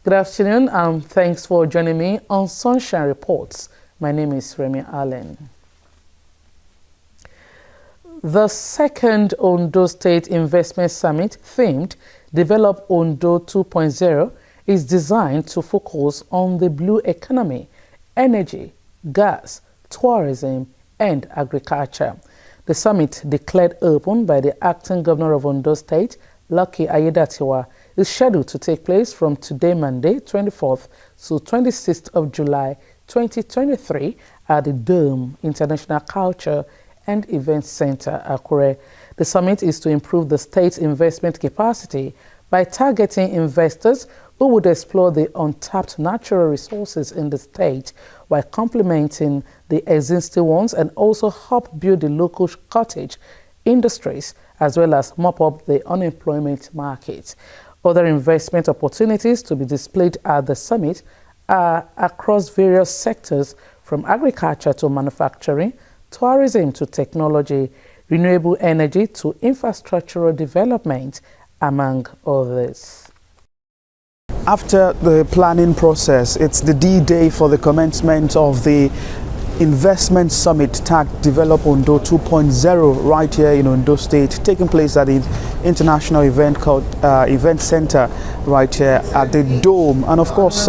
Good afternoon and thanks for joining me on Sunshine Reports. My name is Remy Allen. The second Ondo State Investment Summit themed Develop Ondo 2.0 is designed to focus on the blue economy, energy, gas, tourism and agriculture. The summit, declared open by the acting governor of Ondo State, Lucky Ayedatiwa, is scheduled to take place from today, Monday, 24th to 26th of July 2023 at the Dome International Culture and Events Center, Akure. The summit is to improve the state's investment capacity by targeting investors who would explore the untapped natural resources in the state while complementing the existing ones and also help build the local cottage industries as well as mop up the unemployment market. Other investment opportunities to be displayed at the summit are across various sectors from agriculture to manufacturing, tourism to technology, renewable energy to infrastructural development, among others. After the planning process, it's the D-Day for the commencement of the Investment Summit tagged Develop Ondo 2.0 right here in Ondo State, taking place at the international event called Event Center right here at the Dome. And of course,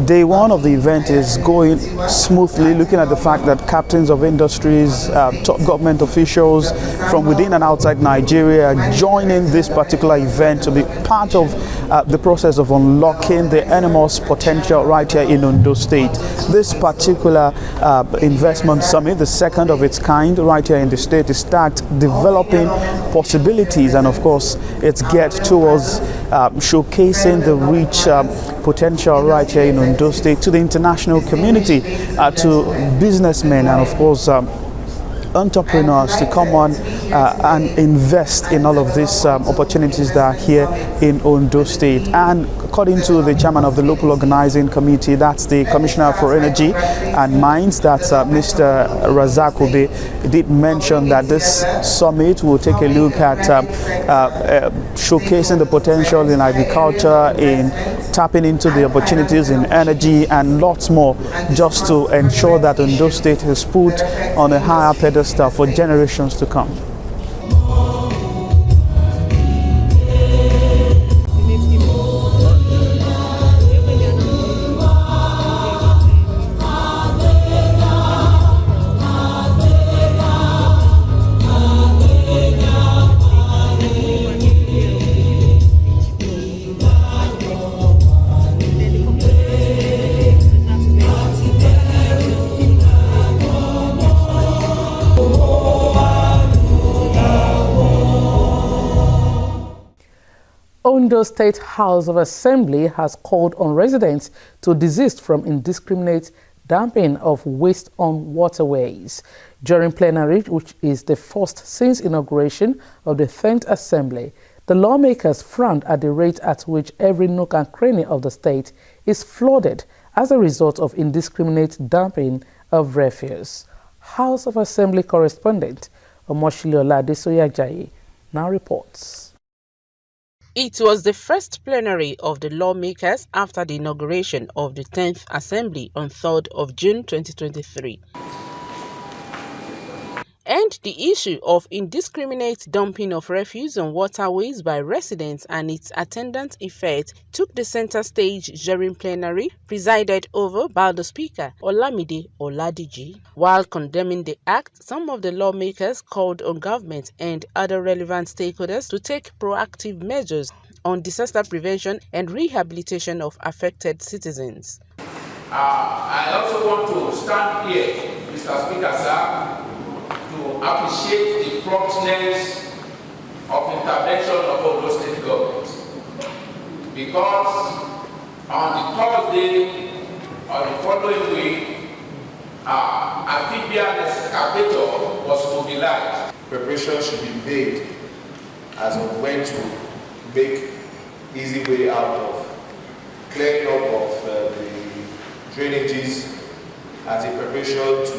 day one of the event is going smoothly, looking at the fact that captains of industries, top government officials from within and outside Nigeria are joining this particular event to be part of the process of unlocking the enormous potential right here in Ondo State. This particular investment summit, the second of its kind right here in the state, is tagged Developing Possibilities, and of course it's geared towards showcasing the rich potential right here in Ondo State to the international community, to businessmen and of course entrepreneurs to come on and invest in all of these opportunities that are here in Ondo State. And according to the chairman of the local organizing committee, that's the Commissioner for Energy and Mines, that's Mr. Razak Obe, did mention that this summit will take a look at showcasing the potential in agriculture, in tapping into the opportunities in energy and lots more, just to ensure that Ondo State is put on a higher pedestal for generations to come. Ondo State House of Assembly has called on residents to desist from indiscriminate dumping of waste on waterways. During plenary, which is the first since inauguration of the 10th Assembly, the lawmakers frowned at the rate at which every nook and cranny of the state is flooded as a result of indiscriminate dumping of refuse. House of Assembly correspondent Omoshile Oladesoye now reports. It was the first plenary of the lawmakers after the inauguration of the 10th Assembly on 3rd of June 2023. And the issue of indiscriminate dumping of refuse on waterways by residents and its attendant effect took the center stage during plenary, presided over by the Speaker, Olamide Oladiji. While condemning the act, some of the lawmakers called on government and other relevant stakeholders to take proactive measures on disaster prevention and rehabilitation of affected citizens. I also want to stand here, Mr. Speaker, sir, to appreciate the promptness of intervention of Ondo State government, because on the Thursday or the following week, amphibian excavator was mobilized. Preparation should be made as of when to make easy way out of clearing up of the drainages as a preparation to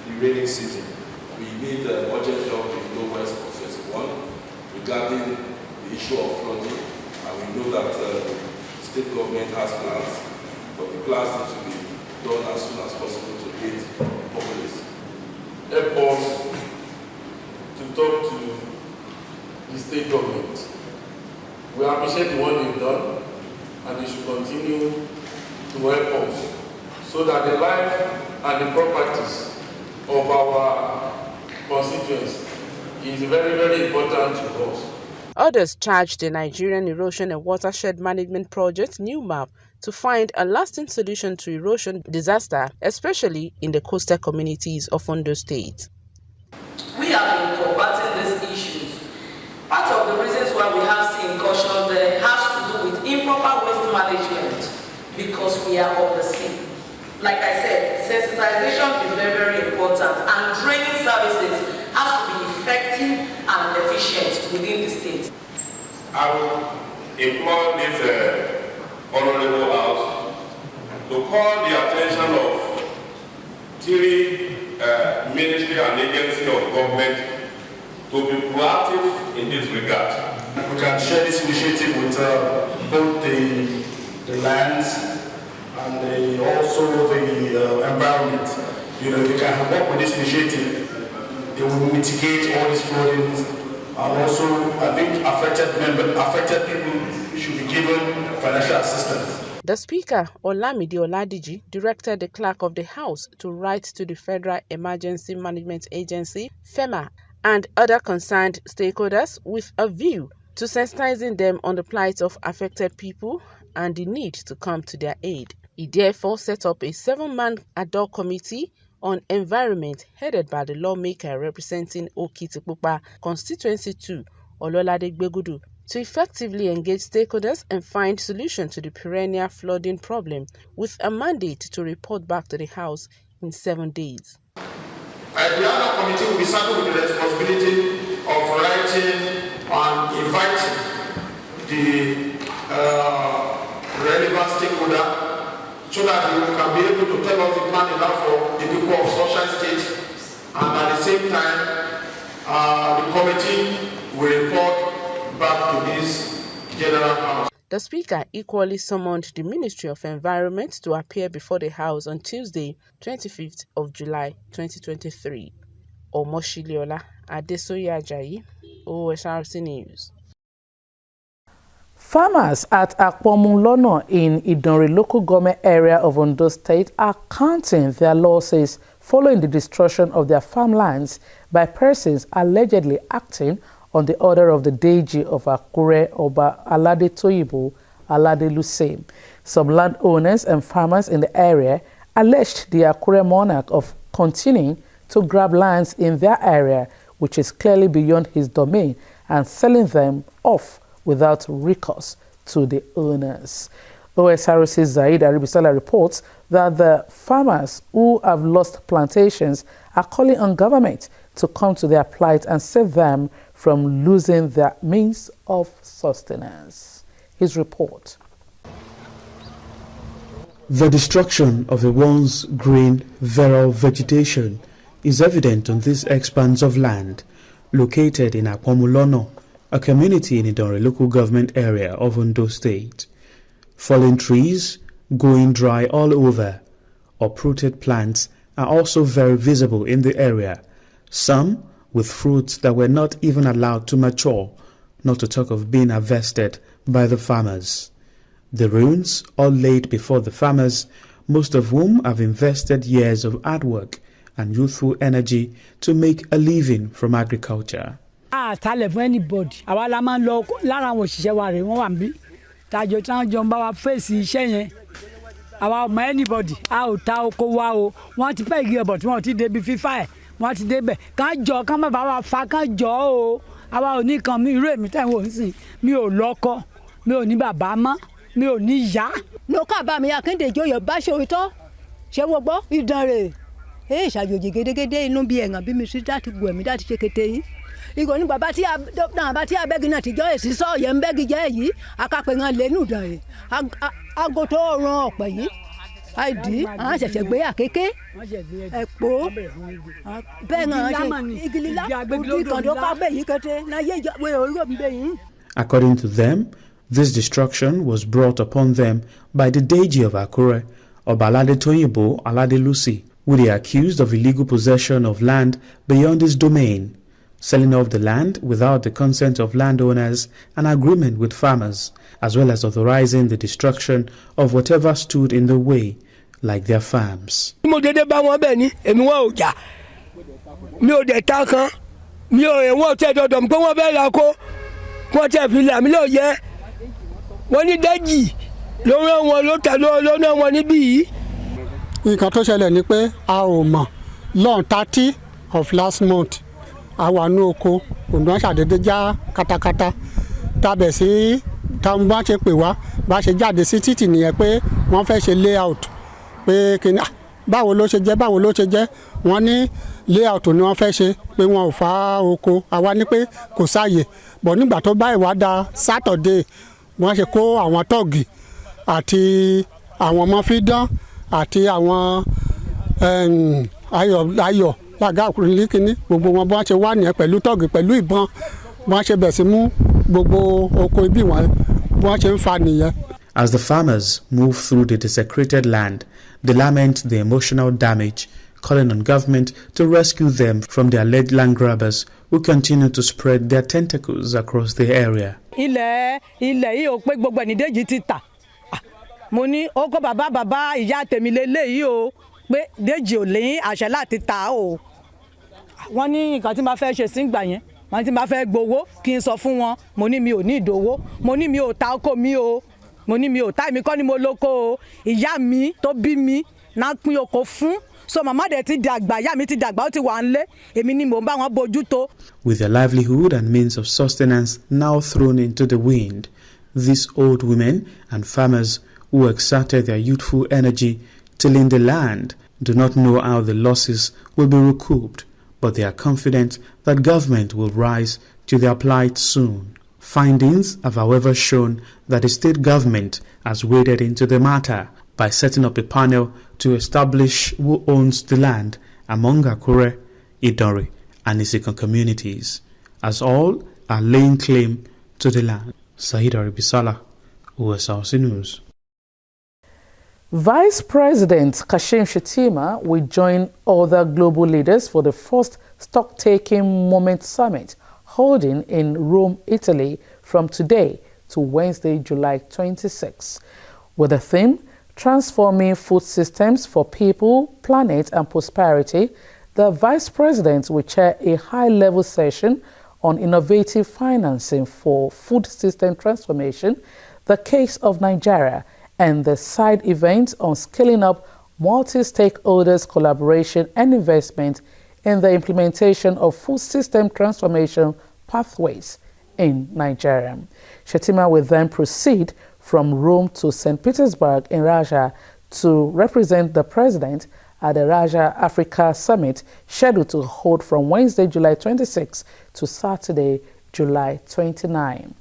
the rainy season. We need a budget help in Northwest Phase 1 regarding the issue of flooding, and we know that the state government has plans, but the plans need to be done as soon as possible to aid populace. Help us to talk to the state government. We appreciate the one they've done, and they should continue to help us so that the life and the properties of our constituents is very, very important to us. Others charged the Nigerian Erosion and Watershed Management Project New Map to find a lasting solution to erosion disaster, especially in the coastal communities of Ondo State. We have been combating these issues. Part of the reasons why we have seen incursion there has to do with improper waste management because we are on the sea. Like I said, sensitization is very, very important, and draining services has to be effective and efficient within the state. I will implore this honorable house to call the attention of three ministry and agency of government to be proactive in this regard. We can share this initiative with both the lands and also the environment. You know, they can work with this initiative. They will mitigate all these floodings, and also I think affected people should be given financial assistance. The Speaker, Olamide Oladiji, directed the Clerk of the House to write to the Federal Emergency Management Agency, FEMA, and other concerned stakeholders with a view to sensitizing them on the plight of affected people and the need to come to their aid. He therefore set up a 7-man ad hoc committee on environment headed by the lawmaker representing Okitipupa Constituency 2, Ololade Gbegudu, to effectively engage stakeholders and find solution to the perennial flooding problem with a mandate to report back to the House in 7 days. The other committee will be saddled with the responsibility of writing and inviting the relevant stakeholder so that we can be able to tell us the plan enough for the people of Sunshine State, and at the same time the committee will report back to this General House. The Speaker equally summoned the Ministry of Environment to appear before the House on Tuesday, 25th of July 2023. Omoshiliola Adesoye Ajayi, Osrc News. Farmers at Akpomulono in Idonre local government area of Ondo State are counting their losses following the destruction of their farmlands by persons allegedly acting on the order of the Deji of Akure Oba Alade Toyibo Alade Lusem. Some landowners and farmers in the area alleged the Akure monarch of continuing to grab lands in their area, which is clearly beyond his domain, and selling them off without recourse to the owners. Osrc's Zaid Aribisala reports that the farmers who have lost plantations are calling on government to come to their plight and save them from losing their means of sustenance. His report. The destruction of a once green, virile vegetation is evident on this expanse of land located in Akpomulono, a community in Idonre local government area of Ondo State. Fallen trees going dry all over. Uprooted plants are also very visible in the area, some with fruits that were not even allowed to mature, not to talk of being harvested by the farmers. The ruins all laid before the farmers, most of whom have invested years of hard work and youthful energy to make a living from agriculture. Tálẹ̀ fún anybody àwa la máa ń lọ lára àwọn òṣìṣẹ́ wa rẹ̀ wọ́n wà níbí tájọ tí wọ́n jọ ń bá wa fèsì iṣẹ́ yẹn àwa ọmọ anybody a ò ta oko wa o wọ́n ti pẹ́ igi ọ̀bọ̀ tí wọ́n ti débi fífà ẹ̀ wọ́n ti débẹ̀ kán jọ kán má bá wa fa kán jọ o àwa ò ní kan mi irú èmi tẹ̀ wọ́n sìn mi ò lọ́kọ mi ò ní bàbá mọ́ mi ò ní ìyá. lókà bá mi Akíndé ìjòyè bá ṣe òótọ́ ṣé wọ́n gbọ́ Ìdànrè ṣàjòjì gédégédé inú bí ẹ̀ngàn bí mi sí láti gbọ́ ẹ̀mí láti ṣe kété yìí. Ìgò ní bàbá tí a bẹ́gi náà ti jọ èsì sọ́ọ̀yẹ́ ń bẹ́gi jẹ́ yìí akápẹ́ wọn lẹ́nu Ìdànrè aago tó ran ọ̀pẹ̀ yìí àìdí àwọn ṣẹ̀ṣẹ̀ gbé àkéké ẹ̀pọ̀ bẹ́ẹ̀ náà igi lílá ojú ìkàndó ká bẹ́ẹ̀ yìí kété náà yé ìjọba orí òbí bẹ́ẹ̀ yìí. According to them, This destruction was brought upon them by the Deji of Akure, Obalade Toyibo Alade Lucy, who they accused of illegal possession of land beyond his domain, selling off the land without the consent of landowners and agreement with farmers, as well as authorizing the destruction of whatever stood in the way, like their farms. Nǹkan tó ṣẹlẹ̀ ni pé a ò mọ̀ lọ́n 30 of last month a wà ní oko òǹdó ṣàdédé já katakata tàbẹ̀ sí táwọn bá ṣe pè wá bá ṣe jáde sí títì nìyẹn pé wọ́n fẹ́ ṣe layout pé kíni báwo ló ṣe jẹ́ wọ́n ní layout ni wọ́n fẹ́ ṣe pé wọn ò fa oko àwa ní pé kò sáàyè bọ̀ nígbà tó bá ìwádà Saturday wọ́n ṣe kó àwọn tọ́ọ̀gì àti àwọn ọmọ fídán àti àwọn ayọ̀ lága ọkùnrin kínní gbogbo wọn bọ́n ṣe wá nìyẹn pẹ̀lú tọ́ọ̀gì pẹ̀lú ìbọn bọ́n ṣe bẹ̀ sí mú gbogbo oko ibi wọn bọ́n ṣe ń fa nìyẹn. As the farmers move through the desecrated land, they lament the emotional damage, calling on government to rescue them from the alleged land grabbers who continue to spread their tentacles across the area. ilẹ̀ yìí ò pé gbogbo ẹni Déjì ti tà mo ní ó kó bàbá ìyá tèmi lélẹ́yìí o pé Déjì ò ní àṣẹ láti tà o wọ́n ní nǹkan tí máa fẹ́ ṣe sí ìgbà yẹn wọ́n ti máa fẹ́ gbowó kí n sọ fún wọn mo ní mi ò ní ìdòwó mo ní mi ò ta oko mi o mo ní mi ò ta èmi kọ́ ni mo lóko o ìyá mi tó bí mi náà pín oko fún so màmá dẹ̀ ti dàgbà ìyá mi ti dàgbà ó ti wà nílé èmi ni mò ń bá wọn bójú tó. With their livelihood and means of sustenance now thrown into the wind, these old women and farmers who exerted their youthful energy tilling the land do not know how the losses will be recouped, but they are confident that government will rise to their plight soon. Findings have however shown that the state government has waded into the matter by setting up a panel to establish who owns the land among Akure, Idori and Isikan communities, as all are laying claim to the land. Said Aribisala, Osrc News. Vice President Kashim Shettima will join other global leaders for the first stock-taking moment summit holding in Rome, Italy from today to Wednesday, July 26, with the theme Transforming Food Systems for People, Planet and Prosperity. The Vice President will chair a high-level session on innovative financing for food system transformation, the case of Nigeria, and the side event on scaling up multi-stakeholders collaboration and investment in the implementation of food system transformation pathways in Nigeria. Shettima will then proceed from Rome to St. Petersburg in Russia to represent the President at the Russia Africa Summit scheduled to hold from Wednesday, July 26 to Saturday, July 29.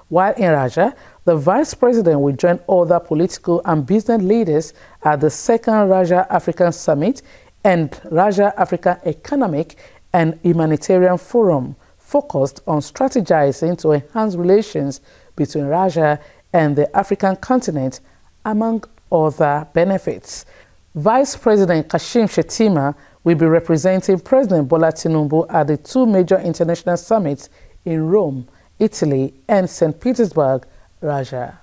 While in Russia, the Vice President will join other political and business leaders at the second Russia African Summit and Russia African Economic and Humanitarian Forum, focused on strategizing to enhance relations between Russia and the African continent, among other benefits. Vice President Kashim Shettima will be representing President Bola Tinubu at the two major international summits in Rome, Italy, and St. Petersburg, Russia.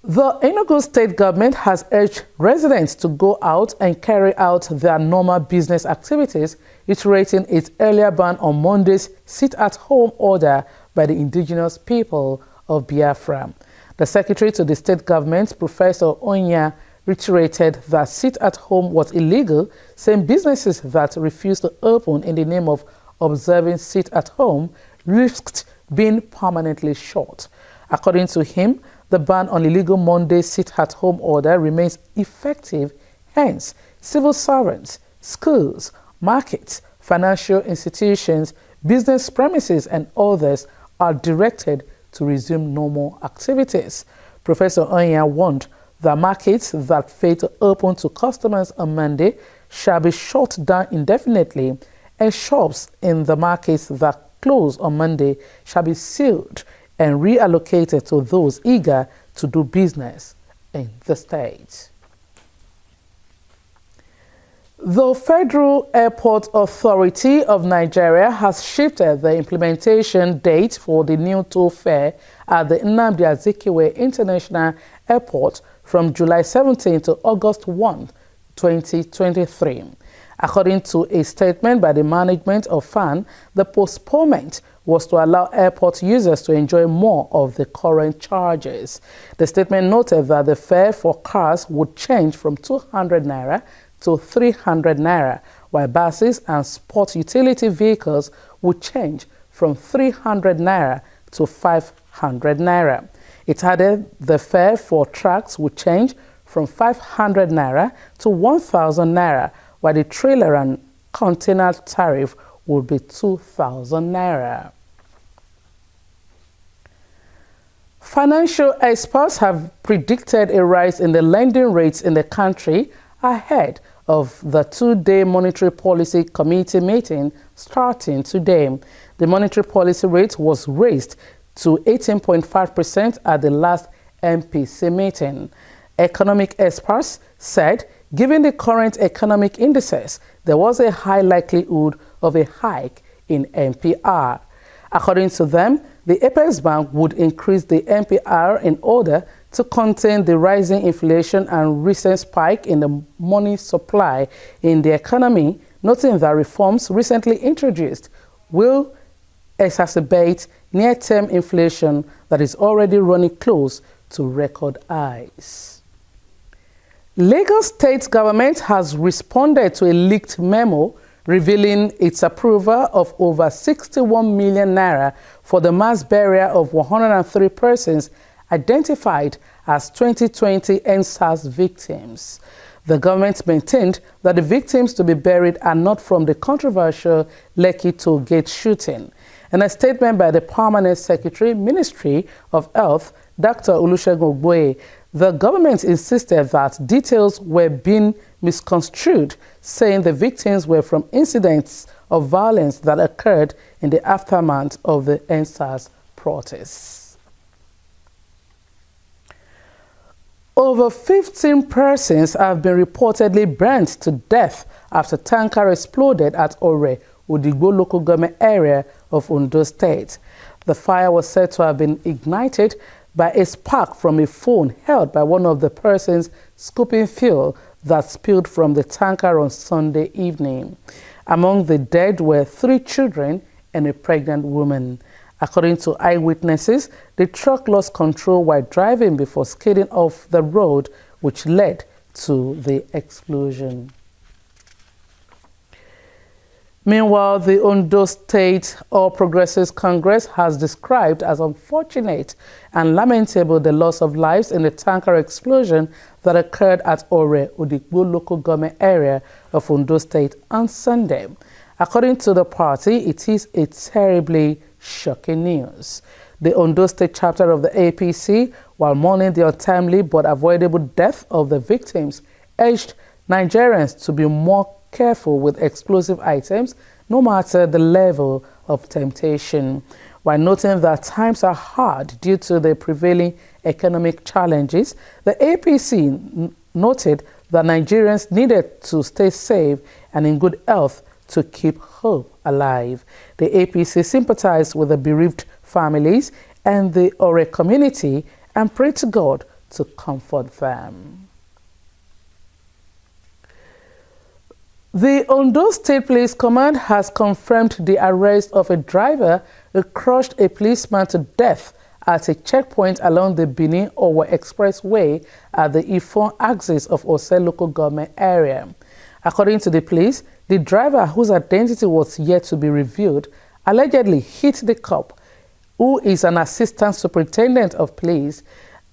The Enugu state government has urged residents to go out and carry out their normal business activities, iterating its earlier ban on Monday's sit-at-home order by the indigenous people of Biafra. The secretary to the state government, Professor Onya, reiterated that sit-at-home was illegal, saying businesses that refused to open in the name of observing sit-at-home risked being permanently shut. According to him, the ban on illegal Monday sit-at-home order remains effective. Hence, civil servants, schools, markets, financial institutions, business premises, and others are directed to resume normal activities. Professor Onya warned that markets that fail to open to customers on Monday shall be shut down indefinitely, and shops in the markets that close on Monday shall be sealed and reallocated to those eager to do business in the state. The Federal Airport Authority of Nigeria has shifted the implementation date for the new toll fare at the Nnamdi Azikiwe International Airport from July 17 to August 1, 2023. According to a statement by the management of FAN, the postponement was to allow airport users to enjoy more of the current charges. The statement noted that the fare for cars would change from 200 naira to 300 naira, while buses and sport utility vehicles would change from 300 naira to 500 naira. It added the fare for trucks would change from 500 naira to 1,000 naira, while the trailer and container tariff would be 2,000 naira. Financial experts have predicted a rise in the lending rates in the country ahead of the two-day Monetary Policy Committee meeting starting today. The monetary policy rate was raised to 18.5% at the last MPC meeting. Economic experts said, given the current economic indices, there was a high likelihood of a hike in MPR. According to them, the Apex Bank would increase the MPR in order to contain the rising inflation and recent spike in the money supply in the economy, noting that reforms recently introduced will exacerbate near-term inflation that is already running close to record highs. Lagos State government has responded to a leaked memo revealing its approval of over 61 million naira for the mass burial of 103 persons identified as 2020 EndSARS victims. The government maintained that the victims to be buried are not from the controversial Lekki toll gate shooting. In a statement by the Permanent Secretary, Ministry of Health, Dr. Olusegun Ogboye, the government insisted that details were being misconstrued, saying the victims were from incidents of violence that occurred in the aftermath of the EndSARS protests. Over 15 persons have been reportedly burnt to death after tanker exploded at Ore, Odigbo local government area of Ondo State. The fire was said to have been ignited by a spark from a phone held by one of the persons scooping fuel that spilled from the tanker on Sunday evening. Among the dead were 3 children and a pregnant woman. According to eyewitnesses, the truck lost control while driving before skidding off the road, which led to the explosion. Meanwhile, the Ondo State All Progressives Congress has described as unfortunate and lamentable the loss of lives in the tanker explosion that occurred at Ore, Odigbo local government area of Ondo State on Sunday. According to the party, it is a terribly shocking news. The Ondo State chapter of the APC, while mourning the untimely but avoidable death of the victims, urged Nigerians to be more careful with explosive items, no matter the level of temptation. While noting that times are hard due to the prevailing economic challenges, the APC noted that Nigerians needed to stay safe and in good health to keep hope alive. The APC sympathized with the bereaved families and the Ore community and prayed to God to comfort them. The Ondo State Police Command has confirmed the arrest of a driver who crushed a policeman to death at a checkpoint along the Benin-Owo Expressway at the Ifon axis of Ose local government area. According to the police, the driver, whose identity was yet to be revealed, allegedly hit the cop, who is an assistant superintendent of police,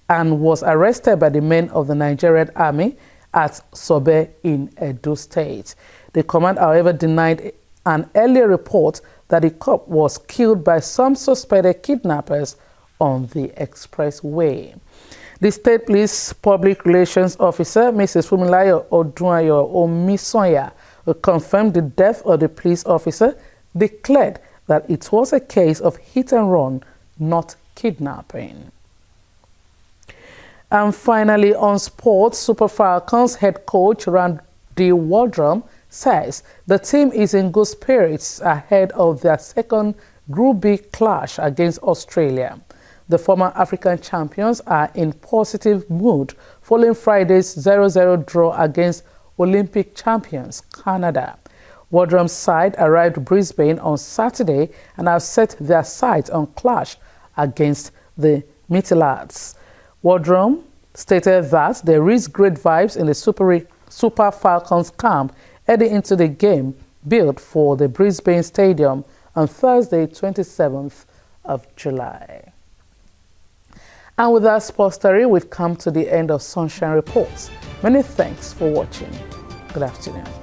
and was arrested by the men of the Nigerian Army at Sobe in Edo State. The command, however, denied an earlier report that the cop was killed by some suspected kidnappers on the expressway. The State Police Public Relations Officer, Mrs. Fumilayo Odunayo Omisonya, who confirmed the death of the police officer, declared that it was a case of hit and run, not kidnapping. And finally, on sports, Super Falcons head coach Randy Waldrum says the team is in good spirits ahead of their second Group B clash against Australia. The former African champions are in positive mood following Friday's 0-0 draw against Olympic champions Canada. Waldrum's side arrived Brisbane on Saturday and have set their sights on clash against the Meteorats. Waldrum stated that there is great vibes in the Super Falcons camp heading into the game built for the Brisbane Stadium on Thursday, 27th of July. And with that sports story, we've come to the end of Sunshine Reports. Many thanks for watching. Good afternoon.